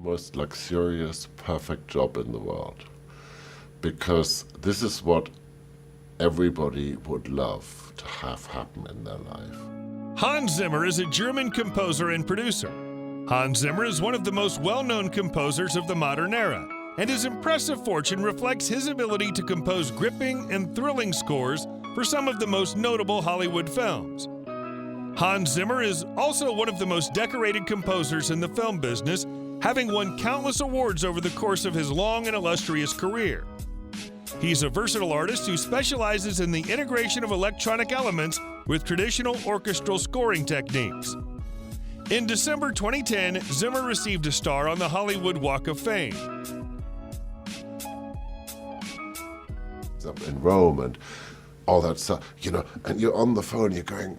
Most luxurious, perfect job in the world. Because this is what everybody would love to have happen in their life. Hans Zimmer is a German composer and producer. Hans Zimmer is one of the most well-known composers of the modern era, and his impressive fortune reflects his ability to compose gripping and thrilling scores for some of the most notable Hollywood films. Hans Zimmer is also one of the most decorated composers in the film business, having won countless awards over the course of his long and illustrious career. He's a versatile artist who specializes in the integration of electronic elements with traditional orchestral scoring techniques. In December 2010, Zimmer received a star on the Hollywood Walk of Fame. Up in Rome and all that stuff, and you're on the phone, you're going,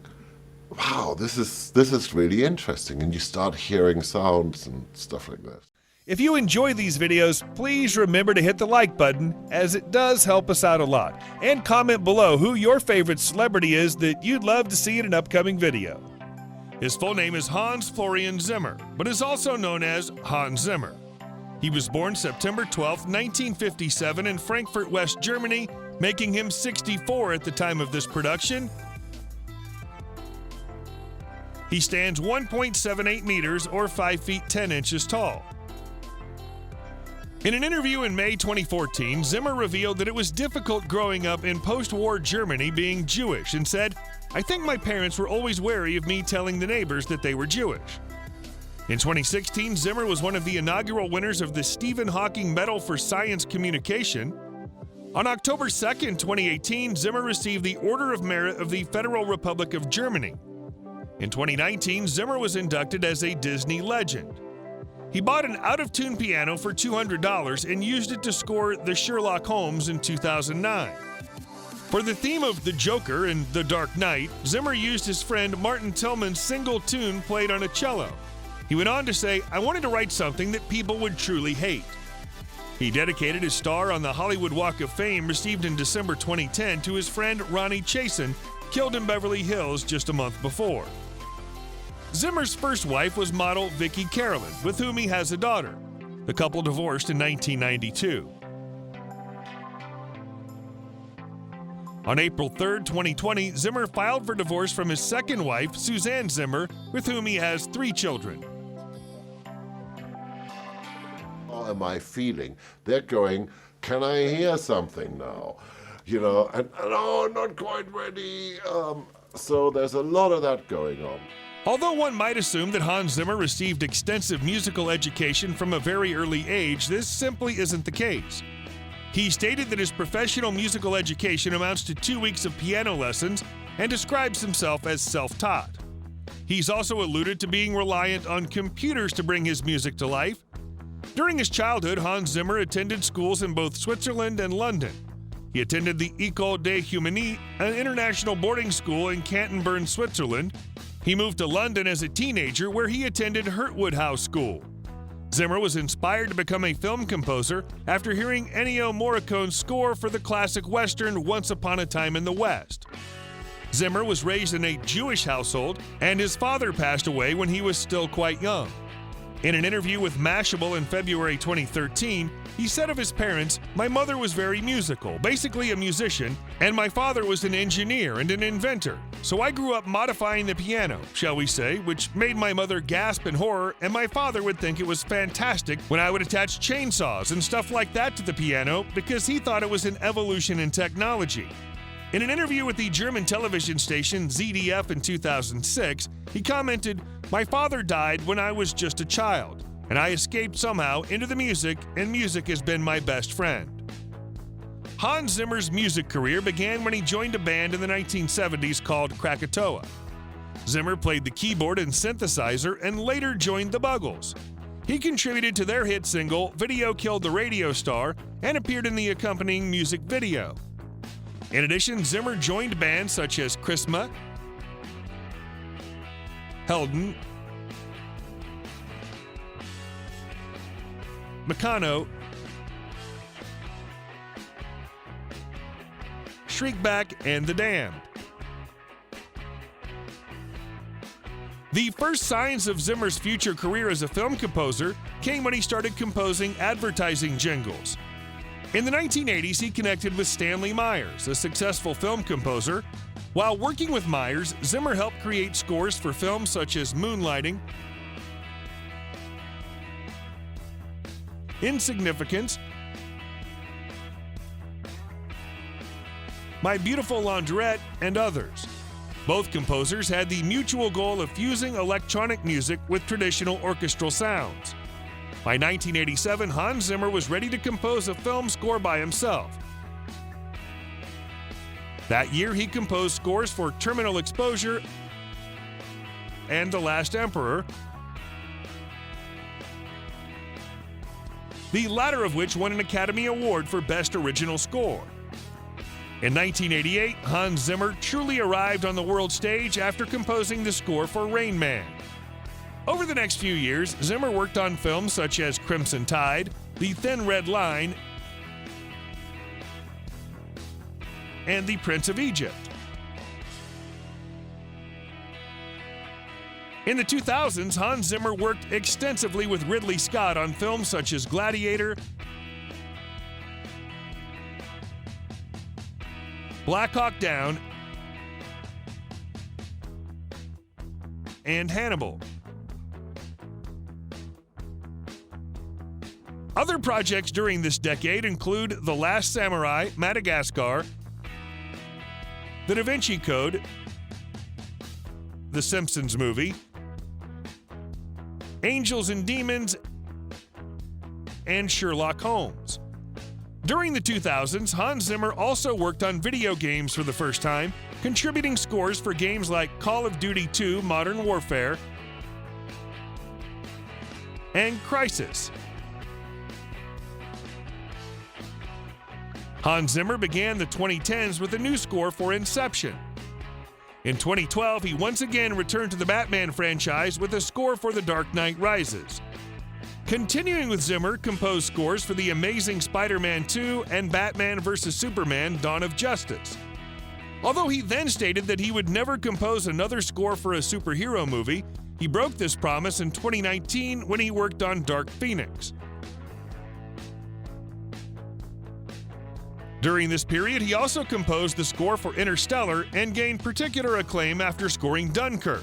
wow, this is really interesting, and you start hearing sounds and stuff like that. If you enjoy these videos, please remember to hit the like button, as it does help us out a lot, and comment below who your favorite celebrity is that you'd love to see in an upcoming video. His full name is Hans Florian Zimmer, but is also known as Hans Zimmer. He was born September 12, 1957 in Frankfurt, West Germany, making him 64 at the time of this production. He stands 1.78 meters or 5 feet 10 inches tall. In an interview in May 2014, Zimmer revealed that it was difficult growing up in post-war Germany being Jewish and said, "I think my parents were always wary of me telling the neighbors that they were Jewish." In 2016, Zimmer was one of the inaugural winners of the Stephen Hawking Medal for Science Communication. On October 2, 2018, Zimmer received the Order of Merit of the Federal Republic of Germany. In 2019, Zimmer was inducted as a Disney legend. He bought an out-of-tune piano for $200 and used it to score The Sherlock Holmes in 2009. For the theme of The Joker and The Dark Knight, Zimmer used his friend Martin Tillman's single tune played on a cello. He went on to say, "I wanted to write something that people would truly hate." He dedicated his star on the Hollywood Walk of Fame received in December 2010 to his friend Ronnie Chasen, killed in Beverly Hills just a month before. Zimmer's first wife was model Vicki Carolyn, with whom he has a daughter. The couple divorced in 1992. On April 3, 2020, Zimmer filed for divorce from his second wife, Suzanne Zimmer, with whom he has 3 children. How am I feeling? They're going, can I hear something now? And oh, not quite ready. So there's a lot of that going on. Although one might assume that Hans Zimmer received extensive musical education from a very early age, this simply isn't the case. He stated that his professional musical education amounts to 2 weeks of piano lessons and describes himself as self-taught. He's also alluded to being reliant on computers to bring his music to life. During his childhood, Hans Zimmer attended schools in both Switzerland and London. He attended the École des Humanités, an international boarding school in Canterbury, Switzerland. He moved to London as a teenager, where he attended Hurtwood House School. Zimmer was inspired to become a film composer after hearing Ennio Morricone's score for the classic Western Once Upon a Time in the West. Zimmer was raised in a Jewish household, and his father passed away when he was still quite young. In an interview with Mashable in February 2013, he said of his parents, "My mother was very musical, basically a musician, and my father was an engineer and an inventor. So I grew up modifying the piano, shall we say, which made my mother gasp in horror, and my father would think it was fantastic when I would attach chainsaws and stuff like that to the piano because he thought it was an evolution in technology." In an interview with the German television station ZDF in 2006, he commented, "My father died when I was just a child, and I escaped somehow into the music, and music has been my best friend." Hans Zimmer's music career began when he joined a band in the 1970s called Krakatoa. Zimmer played the keyboard and synthesizer and later joined the Buggles. He contributed to their hit single, "Video Killed the Radio Star," and appeared in the accompanying music video. In addition, Zimmer joined bands such as Chrisma, Helden, Meccano, Shriekback, and The Damned. The first signs of Zimmer's future career as a film composer came when he started composing advertising jingles. In the 1980s, he connected with Stanley Myers, a successful film composer. While working with Myers, Zimmer helped create scores for films such as Moonlighting, Insignificance, My Beautiful Laundrette, and others. Both composers had the mutual goal of fusing electronic music with traditional orchestral sounds. By 1987, Hans Zimmer was ready to compose a film score by himself. That year, he composed scores for Terminal Exposure and The Last Emperor, the latter of which won an Academy Award for Best Original Score. In 1988, Hans Zimmer truly arrived on the world stage after composing the score for Rain Man. Over the next few years, Zimmer worked on films such as Crimson Tide, The Thin Red Line, and The Prince of Egypt. In the 2000s, Hans Zimmer worked extensively with Ridley Scott on films such as Gladiator, Black Hawk Down, and Hannibal. Other projects during this decade include The Last Samurai, Madagascar, The Da Vinci Code, The Simpsons Movie, Angels and Demons, and Sherlock Holmes. During the 2000s, Hans Zimmer also worked on video games for the first time, contributing scores for games like Call of Duty 2 Modern Warfare and Crysis. Hans Zimmer began the 2010s with a new score for Inception. In 2012, he once again returned to the Batman franchise with a score for The Dark Knight Rises. Continuing with Zimmer, composed scores for The Amazing Spider-Man 2 and Batman vs. Superman: Dawn of Justice. Although he then stated that he would never compose another score for a superhero movie, he broke this promise in 2019 when he worked on Dark Phoenix. During this period, he also composed the score for Interstellar and gained particular acclaim after scoring Dunkirk.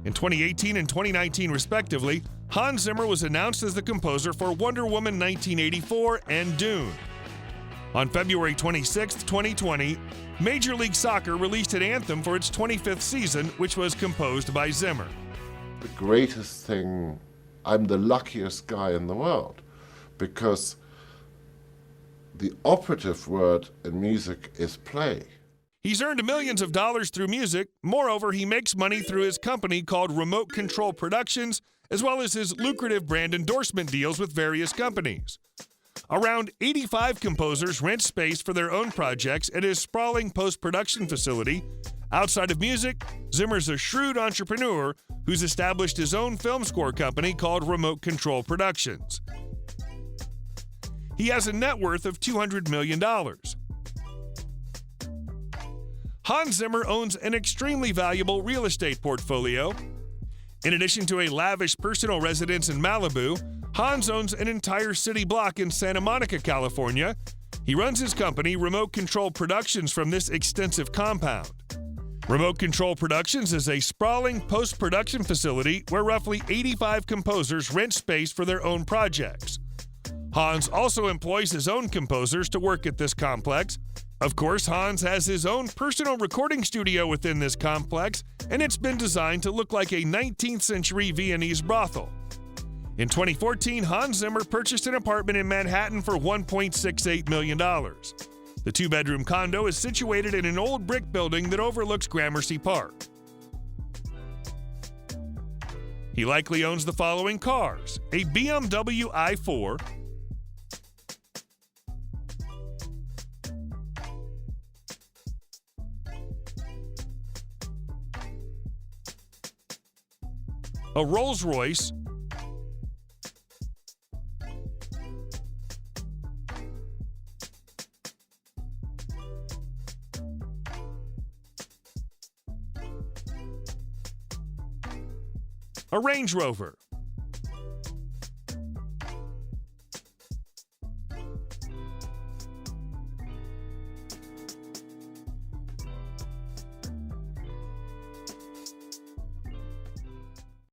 In 2018 and 2019, respectively, Hans Zimmer was announced as the composer for Wonder Woman 1984 and Dune. On February 26, 2020, Major League Soccer released an anthem for its 25th season, which was composed by Zimmer. The greatest thing, I'm the luckiest guy in the world, because the operative word in music is play. He's earned millions of dollars through music. Moreover, he makes money through his company called Remote Control Productions, as well as his lucrative brand endorsement deals with various companies. Around 85 composers rent space for their own projects at his sprawling post-production facility. Outside of music, Zimmer's a shrewd entrepreneur who's established his own film score company called Remote Control Productions. He has a net worth of $200 million. Hans Zimmer owns an extremely valuable real estate portfolio. In addition to a lavish personal residence in Malibu, Hans owns an entire city block in Santa Monica, California. He runs his company, Remote Control Productions, from this extensive compound. Remote Control Productions is a sprawling post-production facility where roughly 85 composers rent space for their own projects. Hans also employs his own composers to work at this complex. Of course, Hans has his own personal recording studio within this complex, and it's been designed to look like a 19th century Viennese brothel. In 2014, Hans Zimmer purchased an apartment in Manhattan for $1.68 million. The two-bedroom condo is situated in an old brick building that overlooks Gramercy Park. He likely owns the following cars: a BMW i4, a Rolls-Royce, a Range Rover,